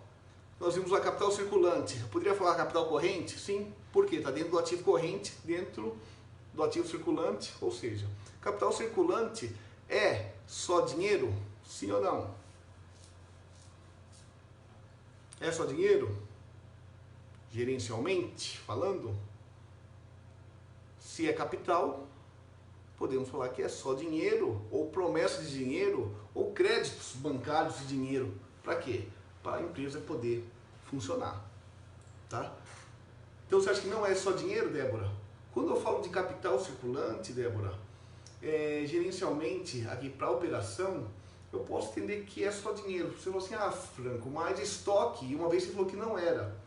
[SPEAKER 1] nós vimos a capital circulante. Eu poderia falar capital corrente? Sim, porque está dentro do ativo corrente, dentro do ativo circulante, ou seja, capital circulante é só dinheiro? Sim ou não? É só dinheiro? Gerencialmente falando? Se é capital, podemos falar que é só dinheiro, ou promessa de dinheiro, ou créditos bancários de dinheiro. Para quê? Para a empresa poder funcionar, tá? Então você acha que não é só dinheiro, Débora? Quando eu falo de capital circulante, Débora, gerencialmente, aqui para operação, eu posso entender que é só dinheiro. Você falou assim, ah, Franco, mas estoque, e uma vez você falou que não era.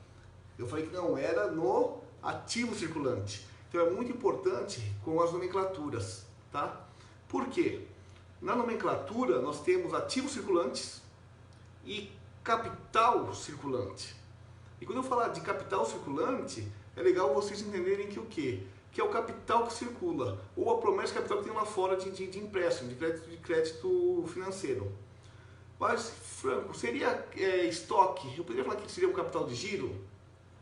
[SPEAKER 1] Eu falei que não era no ativo circulante. Então é muito importante com as nomenclaturas, tá? Por quê? Na nomenclatura nós temos ativos circulantes e capital circulante. E quando eu falar de capital circulante, é legal vocês entenderem que o quê? Que é o capital que circula, ou a promessa de capital que tem lá fora de empréstimo, de crédito financeiro. Mas, Franco, seria estoque? Eu poderia falar que seria um capital de giro?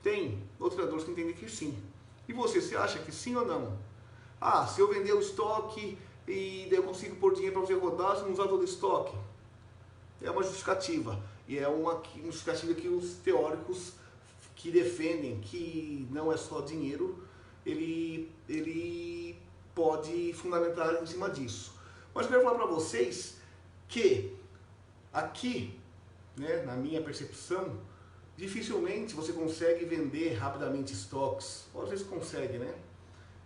[SPEAKER 1] Tem outros treinadores que entendem que sim. E você acha que sim ou não? Ah, se eu vender o estoque e daí eu consigo pôr dinheiro para fazer rodar, se não usar todo o estoque. É uma justificativa. E é uma justificativa que os teóricos que defendem que não é só dinheiro, ele pode fundamentar em cima disso. Mas eu quero falar para vocês que aqui, né, na minha percepção, dificilmente você consegue vender rapidamente estoques. Ou às vezes consegue, né?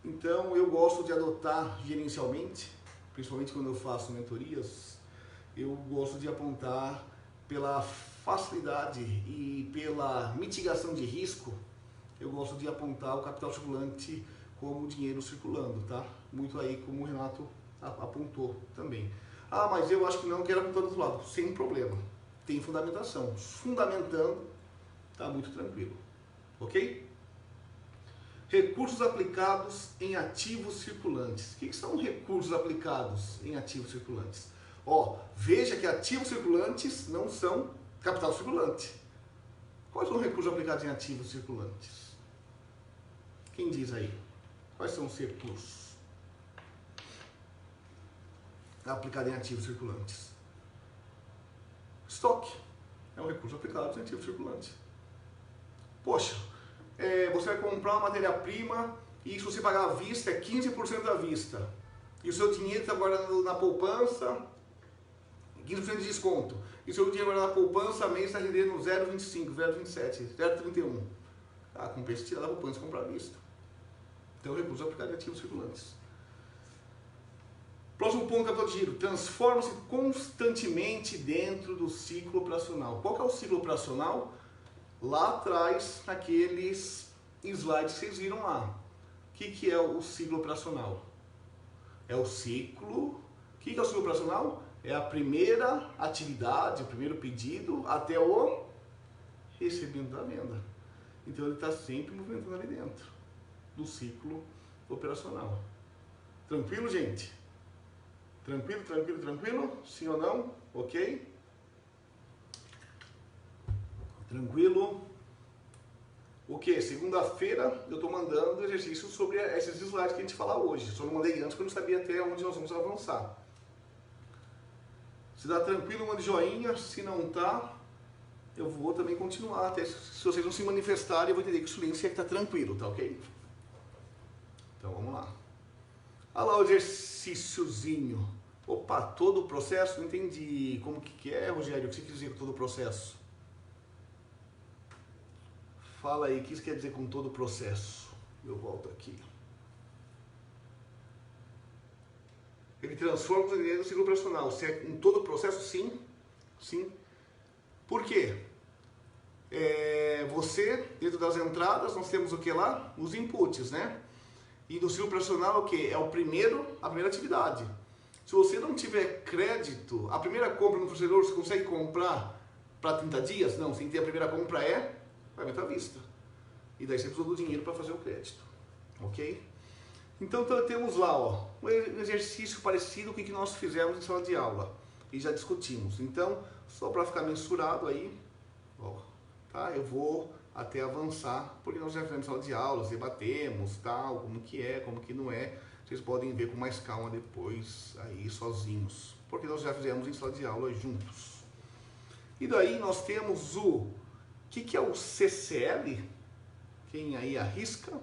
[SPEAKER 1] Então eu gosto de adotar gerencialmente, principalmente quando eu faço mentorias, eu gosto de apontar pela facilidade e pela mitigação de risco, eu gosto de apontar o capital circulante como dinheiro circulando, tá? Muito aí como o Renato apontou também. Ah, mas eu acho que não, quero apontar do outro lado. Sem problema. Tem fundamentação. Fundamentando, tá muito tranquilo. Ok? Recursos aplicados em ativos circulantes. O que são recursos aplicados em ativos circulantes? Ó, veja que ativos circulantes não são capital circulante. Quais são os recursos aplicados em ativos circulantes? Quem diz aí? Quais são os recursos aplicados em ativos circulantes? Estoque é um recurso aplicado em ativos circulantes. Poxa, você vai comprar uma matéria-prima e se você pagar à vista é 15% à vista. E o seu dinheiro está guardado na poupança, 15% de desconto. E o seu dinheiro guardado na poupança, a mês está rendendo 0,25, 0,27, 0,31. Ah, compensa tirar da poupança e comprar à vista. Então, recurso aplicado em ativos circulantes. Próximo ponto, capital de giro. Transforma-se constantemente dentro do ciclo operacional. Qual que é o ciclo operacional? Lá atrás, naqueles slides que vocês viram lá. O que é o ciclo operacional? É o ciclo... O que é o ciclo operacional? É a primeira atividade, o primeiro pedido, até o recebimento da venda. Então, ele está sempre movimentando ali dentro do ciclo operacional. Tranquilo, gente? Tranquilo, tranquilo, tranquilo? Sim ou não? Ok? Tranquilo? O que? Segunda-feira eu estou mandando exercícios sobre esses slides que a gente fala hoje. Só não mandei antes porque eu não sabia até onde nós vamos avançar. Se dá tranquilo, mande joinha. Se não tá, eu vou também continuar. Até se vocês não se manifestarem, eu vou entender que o silêncio é que tá tranquilo, tá ok? Então vamos lá. Olha lá o exercíciozinho. Opa, todo o processo? Não entendi. Como que é, Rogério? O que você quer dizer com todo o processo? Fala aí, o que isso quer dizer com todo o processo? Eu volto aqui. Ele transforma os ingredientes no ciclo operacional. Se é em todo o processo, sim. Sim. Por quê? Você, dentro das entradas, nós temos o que lá? Os inputs, né? E no ciclo operacional, o que? É a primeira atividade. Se você não tiver crédito, a primeira compra no fornecedor, você consegue comprar para 30 dias? Não, sem ter a primeira compra pagamento à vista. E daí você precisa do dinheiro para fazer o crédito. Ok? Então temos lá, ó, um exercício parecido com o que nós fizemos em sala de aula. E já discutimos. Então, só para ficar mensurado aí, ó, tá? Eu vou até avançar, porque nós já fizemos sala de aula, debatemos, tal, como que é, como que não é. Vocês podem ver com mais calma depois, aí sozinhos. Porque nós já fizemos em sala de aula juntos. E daí nós temos o que é o CCL? Quem aí arrisca?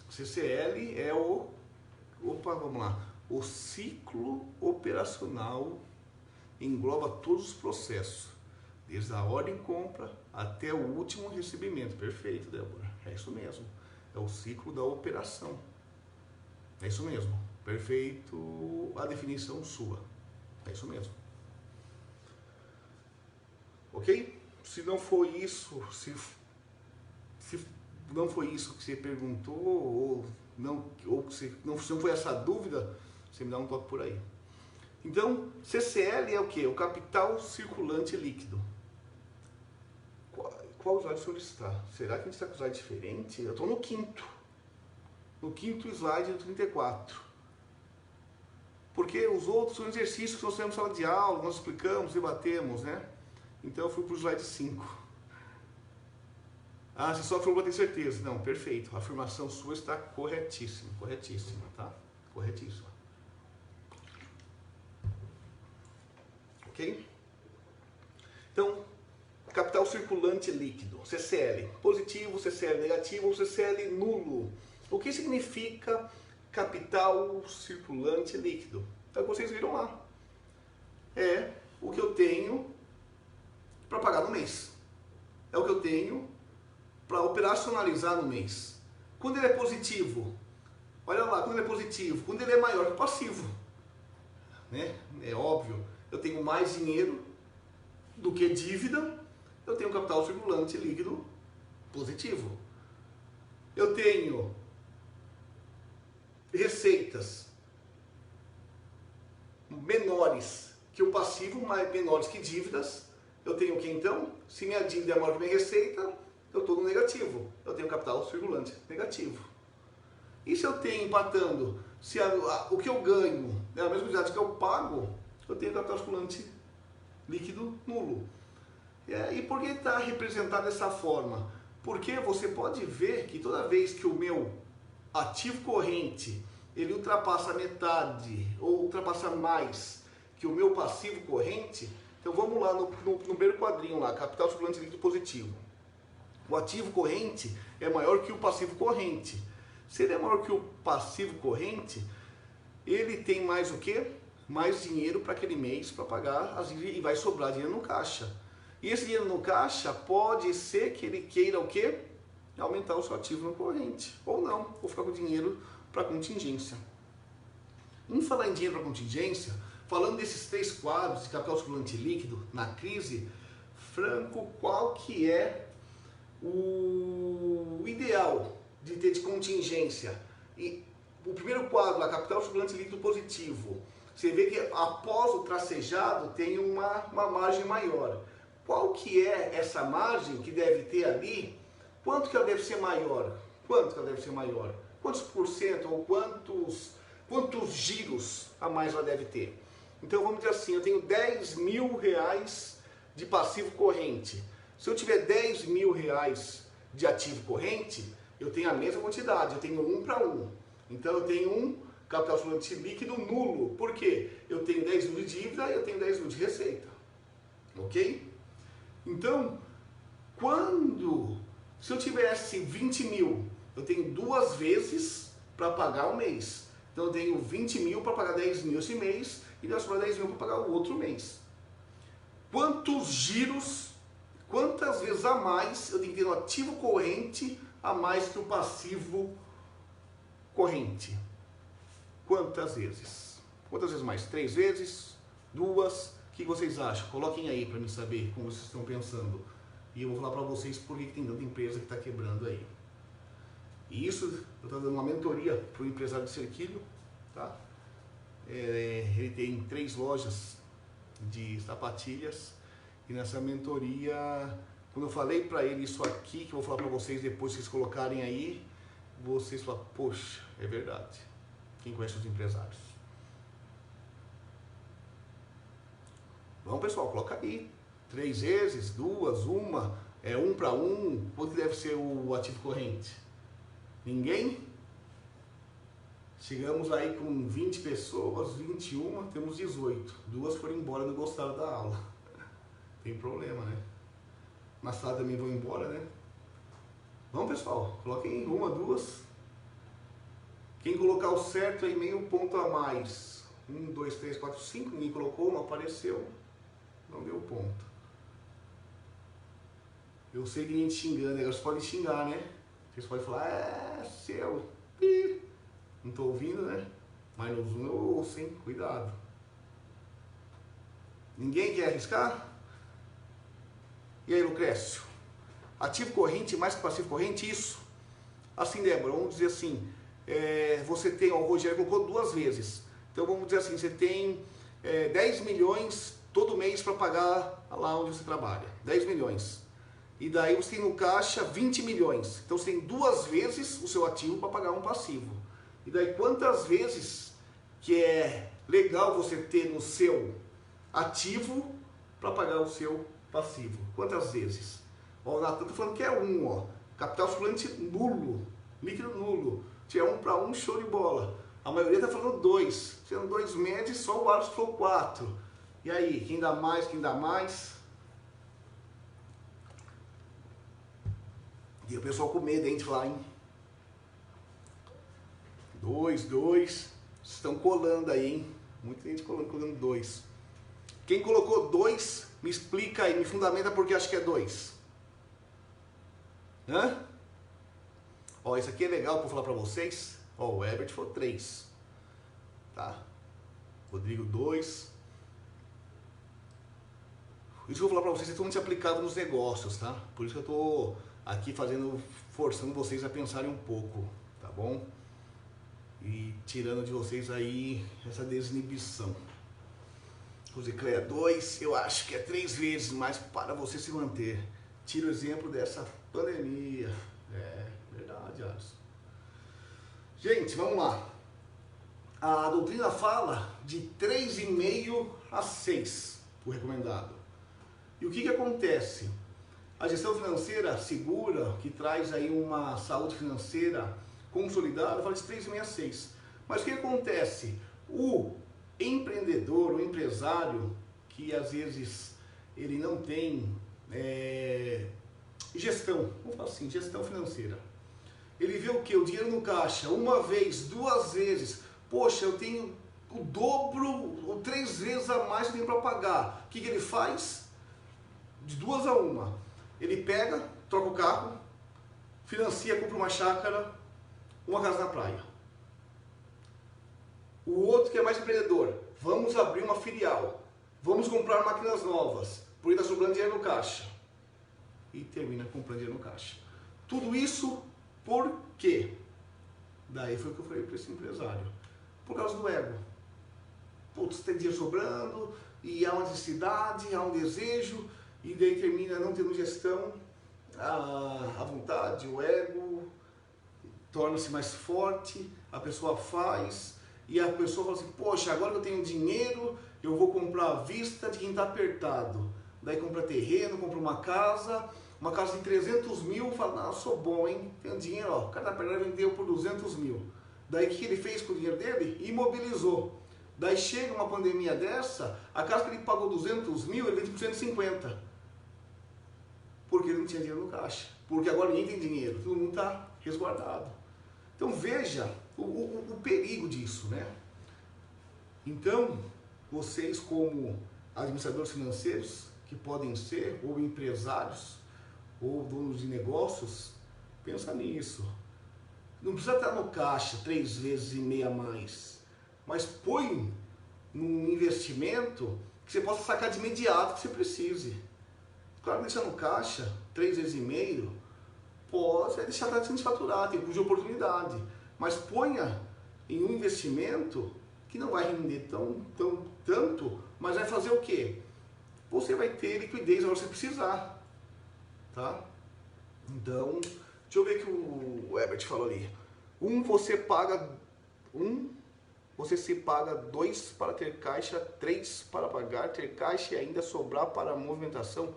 [SPEAKER 1] O CCL é o... Opa, vamos lá. O ciclo operacional engloba todos os processos. Desde a ordem de compra até o último recebimento. Perfeito, Débora. É isso mesmo. É o ciclo da operação. É isso mesmo. Perfeito a definição sua. É isso mesmo. Ok? Se não foi isso, se não foi isso que você perguntou, ou se não foi essa dúvida, você me dá um toque por aí. Então, CCL é o que? O capital circulante líquido. Qual slide o senhor está? Será que a gente está com slide diferente? Eu estou no quinto. No quinto slide do 34. Porque os outros são exercícios que nós temos na sala de aula, nós explicamos, debatemos, né? Então eu fui para o slide 5. Ah, você só falou para ter certeza. Não, perfeito. A afirmação sua está corretíssima. Corretíssima, tá? Corretíssima. Ok? Então, capital circulante líquido, CCL. Positivo, CCL negativo ou CCL nulo. O que significa capital circulante líquido? É o que vocês viram lá. É o que eu tenho para pagar no mês. É o que eu tenho para operacionalizar no mês. Quando ele é positivo, olha lá, quando ele é positivo, quando ele é maior que o passivo, né? É óbvio, eu tenho mais dinheiro do que dívida, eu tenho capital circulante líquido positivo. Eu tenho receitas menores que o passivo, mas menores que dívidas. Eu tenho o que então? Se minha dívida é maior que minha receita, eu estou no negativo. Eu tenho capital circulante negativo. E se eu tenho empatando, se o que eu ganho é a mesma quantidade que eu pago, eu tenho capital circulante líquido nulo. E por que está representado dessa forma? Porque você pode ver que toda vez que o meu ativo corrente ele ultrapassa a metade ou ultrapassa mais que o meu passivo corrente, então vamos lá no primeiro quadrinho lá, capital circulante líquido positivo. O ativo corrente é maior que o passivo corrente. Se ele é maior que o passivo corrente, ele tem mais o quê? Mais dinheiro para aquele mês para pagar as dívidas e vai sobrar dinheiro no caixa. E esse dinheiro no caixa pode ser que ele queira o quê? Aumentar o seu ativo no corrente. Ou não, ou ficar com dinheiro para contingência. Em falar em dinheiro para contingência, falando desses três quadros de capital circulante líquido na crise, Franco, qual que é o ideal de ter de contingência? E o primeiro quadro, a capital circulante líquido positivo, você vê que após o tracejado tem uma margem maior. Qual que é essa margem que deve ter ali? Quanto que ela deve ser maior? Quanto que ela deve ser maior? Quantos por cento ou quantos giros a mais ela deve ter? Então vamos dizer assim, eu tenho 10 mil reais de passivo corrente. Se eu tiver 10 mil reais de ativo corrente, eu tenho a mesma quantidade, eu tenho 1 para 1. Então eu tenho um capital circulante líquido nulo. Por quê? Eu tenho 10 mil de dívida e eu tenho 10 mil de receita. Ok? Então, se eu tivesse 20 mil, eu tenho 2 vezes para pagar o mês. Então eu tenho 20 mil para pagar 10 mil esse mês e vai sobrar 10 mil para pagar o outro mês. Quantos giros, quantas vezes a mais eu tenho que ter no ativo corrente a mais que o passivo corrente? Quantas vezes? Quantas vezes mais? 3 vezes? 2? O que vocês acham? Coloquem aí para mim saber como vocês estão pensando. E eu vou falar para vocês por que tem tanta empresa que está quebrando aí. E isso eu estou dando uma mentoria para o empresário de Cerquilho, tá? Ele tem 3 lojas de sapatilhas e nessa mentoria, quando eu falei para ele isso aqui, que eu vou falar para vocês depois, vocês colocarem aí, vocês falam, poxa, é verdade. Quem conhece os empresários? Vamos pessoal, coloca aí. 3 vezes, 2, 1, 1 para 1, quanto deve ser o ativo corrente? Ninguém? Chegamos aí com 20 pessoas, 21, temos 18. 2 foram embora, não gostaram da aula. Tem problema, né? Na sala também vão embora, né? Vamos pessoal, coloquem 1, 2. Quem colocar o certo aí, meio ponto a mais. 1, 2, 3, 4, 5. Ninguém colocou, não apareceu. Não deu ponto. Eu sei que ninguém te xingando, agora vocês podem xingar, né? Vocês podem falar, seu. Não tô ouvindo, né? Mas no Zoom eu ouço, hein? Cuidado. Ninguém quer arriscar? E aí, Lucrécio? Ativo corrente mais que passivo corrente? Isso. Assim, Débora, vamos dizer assim. Você tem, ó, o Rogério colocou 2 vezes. Então vamos dizer assim, você tem 10 milhões todo mês para pagar lá onde você trabalha. 10 milhões. E daí você tem no caixa 20 milhões. Então você tem 2 vezes o seu ativo para pagar um passivo. E daí quantas vezes que é legal você ter no seu ativo para pagar o seu passivo? Quantas vezes? Ó, o Natan está falando que é 1, ó. Capital circulante nulo, líquido nulo. Se é 1 para 1, show de bola. A maioria está falando 2. Sendo 2 médios, só o Alisson falou 4. E aí, quem dá mais, quem dá mais? E o pessoal com medo, hein, de falar, hein? 2, 2. Estão colando aí, hein? Muita gente colando 2. Quem colocou 2, me explica aí, me fundamenta porque acha que é 2. Hã? Ó, isso aqui é legal para falar para vocês. Ó, o Herbert falou 3. Tá? Rodrigo 2. Isso que eu vou falar para vocês é totalmente aplicado nos negócios, tá? Por isso que eu tô aqui forçando vocês a pensarem um pouco, tá bom? E tirando de vocês aí essa desinibição. O Zicleia 2, eu acho que é 3 vezes mais para você se manter. Tira o exemplo dessa pandemia. É verdade, Alisson. Gente, vamos lá. A doutrina fala de 3,5 a 6, o recomendado. E o que acontece? A gestão financeira segura, que traz aí uma saúde financeira consolidada, fala de 3,5 a 6. Mas o que acontece? O empreendedor, o empresário, que às vezes ele não tem gestão, vamos falar assim, gestão financeira. Ele vê o que? O dinheiro no caixa, uma vez, 2 vezes. Poxa, eu tenho o dobro ou 3 vezes a mais que eu tenho para pagar. O que ele faz? De 2 a 1. Ele pega, troca o carro, financia, compra uma chácara, uma casa na praia. O outro que é mais empreendedor, vamos abrir uma filial, vamos comprar máquinas novas, porque está sobrando dinheiro no caixa. E termina comprando dinheiro no caixa. Tudo isso por quê? Daí foi o que eu falei para esse empresário. Por causa do ego. Putz, tem dinheiro sobrando, e há uma necessidade, há um desejo, e daí termina não tendo gestão, a vontade, o ego, torna-se mais forte, a pessoa faz, e a pessoa fala assim, poxa, agora que eu tenho dinheiro, eu vou comprar à vista de quem está apertado. Daí compra terreno, compra uma casa de 300 mil, fala, não, eu sou bom, hein, tenho dinheiro, ó, o cara da perna vendeu por 200 mil. Daí o que ele fez com o dinheiro dele? Imobilizou. Daí chega uma pandemia dessa, a casa que ele pagou 200 mil, ele vende por 150. Porque ele não tinha dinheiro no caixa. Porque agora ninguém tem dinheiro, todo mundo está resguardado. Então veja o perigo disso, né? Então, vocês como administradores financeiros, que podem ser, ou empresários, ou donos de negócios, pensa nisso. Não precisa estar no caixa 3 vezes e meia a mais, mas põe num investimento que você possa sacar de imediato que você precise. Claro que deixar no caixa 3 vezes e meio, pode deixar para se faturar, tem custo de oportunidade, mas ponha em um investimento que não vai render tanto, mas vai fazer o quê? Você vai ter liquidez na hora que você precisar, tá? Então, deixa eu ver o que o Herbert falou ali. Você se paga 2 para ter caixa, 3 para pagar, ter caixa e ainda sobrar para a movimentação.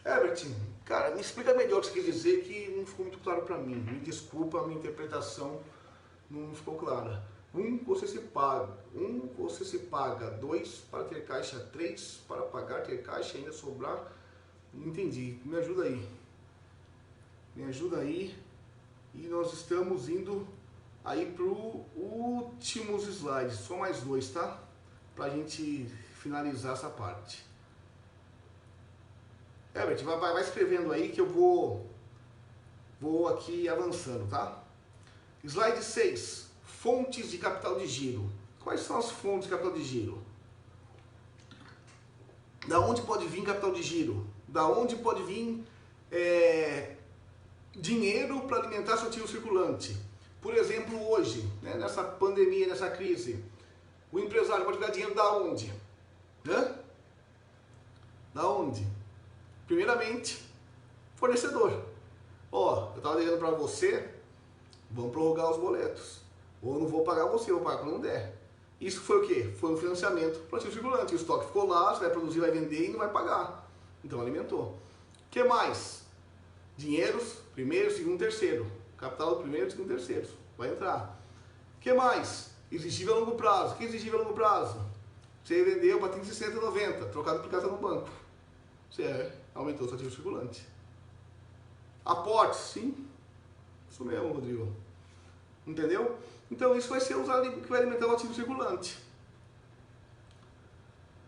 [SPEAKER 1] Herbert, cara, me explica melhor o que você quer dizer, que não ficou muito claro para mim. Me desculpa, a minha interpretação não ficou clara. Você se paga, 2 para ter caixa, 3 para pagar, ter caixa e ainda sobrar. Não entendi, me ajuda aí. Me ajuda aí. E nós estamos indo aí para os últimos slides, só mais 2, tá? Para a gente finalizar essa parte. Herbert, vai escrevendo aí que eu vou aqui avançando, tá? Slide 6, fontes de capital de giro. Quais são as fontes de capital de giro? Da onde pode vir capital de giro? Da onde pode vir dinheiro para alimentar seu ativo circulante? Por exemplo, hoje, né, nessa pandemia, nessa crise, o empresário pode ganhar dinheiro da onde? Da onde? Primeiramente, fornecedor. Ó, eu estava devendo para você, vamos prorrogar os boletos. Ou eu não vou pagar você, vou pagar quando não der. Isso foi o quê? Foi um financiamento para o ativo circulante. O estoque ficou lá, você vai produzir, vai vender e não vai pagar. Então alimentou. O que mais? Dinheiros, primeiro, segundo, terceiro. Capital do primeiro, segundo, terceiro. Vai entrar. O que mais? Exigível a longo prazo. O que é exigível a longo prazo? Você vendeu para 30, 60, 90, trocado por casa no banco. Você aumentou o seu ativo circulante. Aportes, sim. Isso mesmo, Rodrigo. Entendeu? Então isso vai ser usado que vai alimentar o ativo circulante.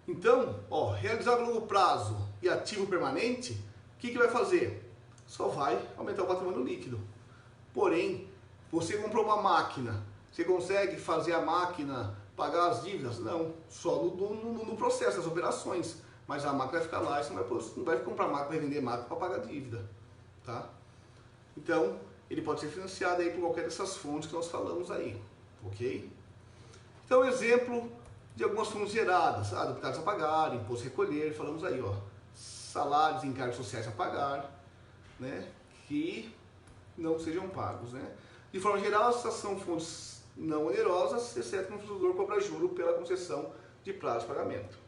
[SPEAKER 1] Então, ó, realizado a longo prazo e ativo permanente, o que vai fazer? Só vai aumentar o patrimônio líquido. Porém, você comprou uma máquina, você consegue fazer a máquina pagar as dívidas? Não, só no processo das operações. mas a máquina vai ficar lá e você não vai comprar máquina, vai vender máquina para pagar dívida, tá? Então, ele pode ser financiado aí por qualquer dessas fontes que nós falamos aí, ok? Então, exemplo de algumas fontes geradas, deputados a pagar, imposto a recolher, falamos aí, ó, salários e encargos sociais a pagar, né, que não sejam pagos, né? De forma geral, essas são fontes não onerosas, exceto quando o fornecedor cobra juro pela concessão de prazo de pagamento.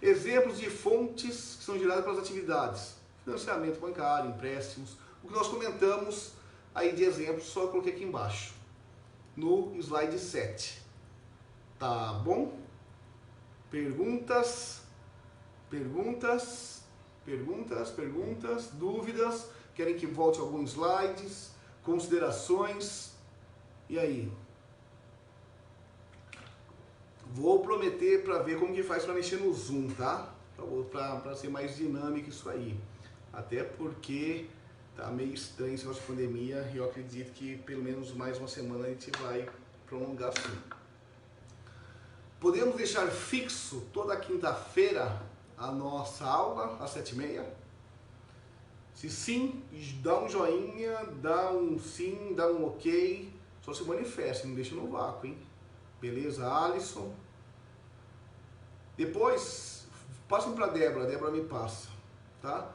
[SPEAKER 1] Exemplos de fontes que são geradas pelas atividades: financiamento bancário, empréstimos, o que nós comentamos aí de exemplos, só coloquei aqui embaixo, no slide 7. Tá bom? Perguntas, dúvidas? Querem que volte alguns slides? Considerações? E aí? Vou prometer para ver como que faz para mexer no Zoom, tá? Para ser mais dinâmico isso aí. Até porque tá meio estranho esse negócio de pandemia e eu acredito que pelo menos mais uma semana a gente vai prolongar assim. Podemos deixar fixo toda quinta-feira a nossa aula às 7h30? Se sim, dá um joinha, dá um sim, dá um ok. Só se manifeste, não deixa no vácuo, hein? Beleza, Alisson? Depois, passem para a Débora me passa, tá?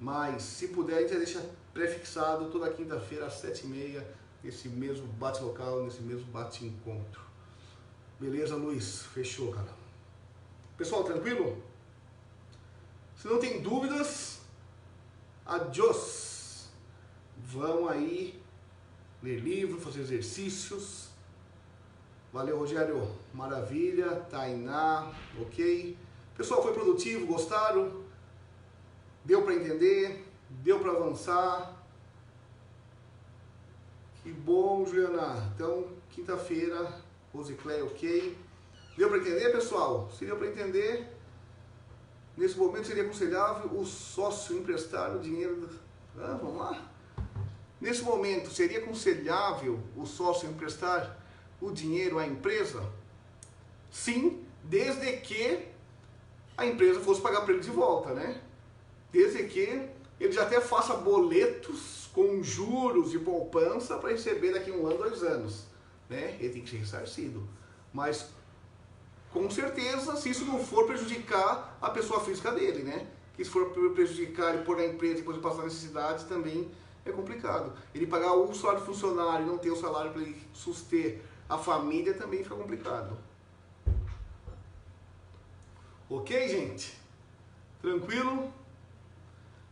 [SPEAKER 1] Mas, se puder, a gente já deixa prefixado toda quinta-feira às 7h30, nesse mesmo bate-local, nesse mesmo bate-encontro. Beleza, Luiz? Fechou, cara. Pessoal, tranquilo? Se não tem dúvidas, adiós. Vão aí ler livro, fazer exercícios. Valeu, Rogério. Maravilha. Tainá, ok. Pessoal, foi produtivo? Gostaram? Deu para entender? Deu para avançar? Que bom, Juliana. Então, quinta-feira, Rosicléia, ok. Deu para entender, pessoal? Se deu para entender, nesse momento seria aconselhável o sócio emprestar o dinheiro... vamos lá? Nesse momento, seria aconselhável o sócio emprestar o dinheiro à empresa? Sim, desde que a empresa fosse pagar para ele de volta, né? Desde que ele já até faça boletos com juros e poupança para receber daqui a 1 ano, 2 anos, né? Ele tem que ser ressarcido. Mas, com certeza, se isso não for prejudicar a pessoa física dele, né? Que se for prejudicar e pôr na empresa e depois passar necessidade, também é complicado. Ele pagar o salário do funcionário e não ter o salário para ele suster a família também fica complicado. Ok, gente? Tranquilo?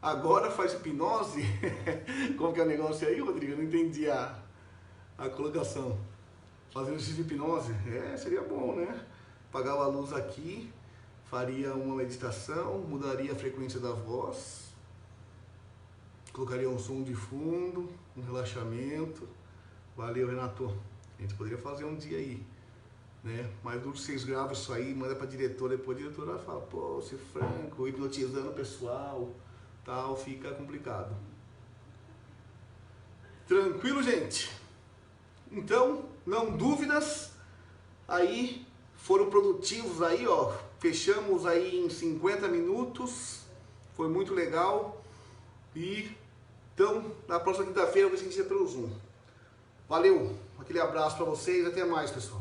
[SPEAKER 1] Agora faz hipnose? Como que é o negócio aí, Rodrigo? Eu não entendi a colocação. Fazendo exercício de hipnose? Seria bom, né? Apagava a luz aqui, faria uma meditação, mudaria a frequência da voz, colocaria um som de fundo, um relaxamento. Valeu, Renato. A gente poderia fazer um dia aí, né? Mas duro que vocês gravam isso aí, manda pra diretora, depois a diretora vai falar, pô, você Franco, hipnotizando o pessoal, tal, fica complicado. Tranquilo, gente? Então, não dúvidas, aí foram produtivos aí, ó, fechamos aí em 50 minutos, foi muito legal, e então, na próxima quinta-feira eu vou ver se a gente pelo Zoom. Valeu, aquele abraço para vocês, até mais, pessoal.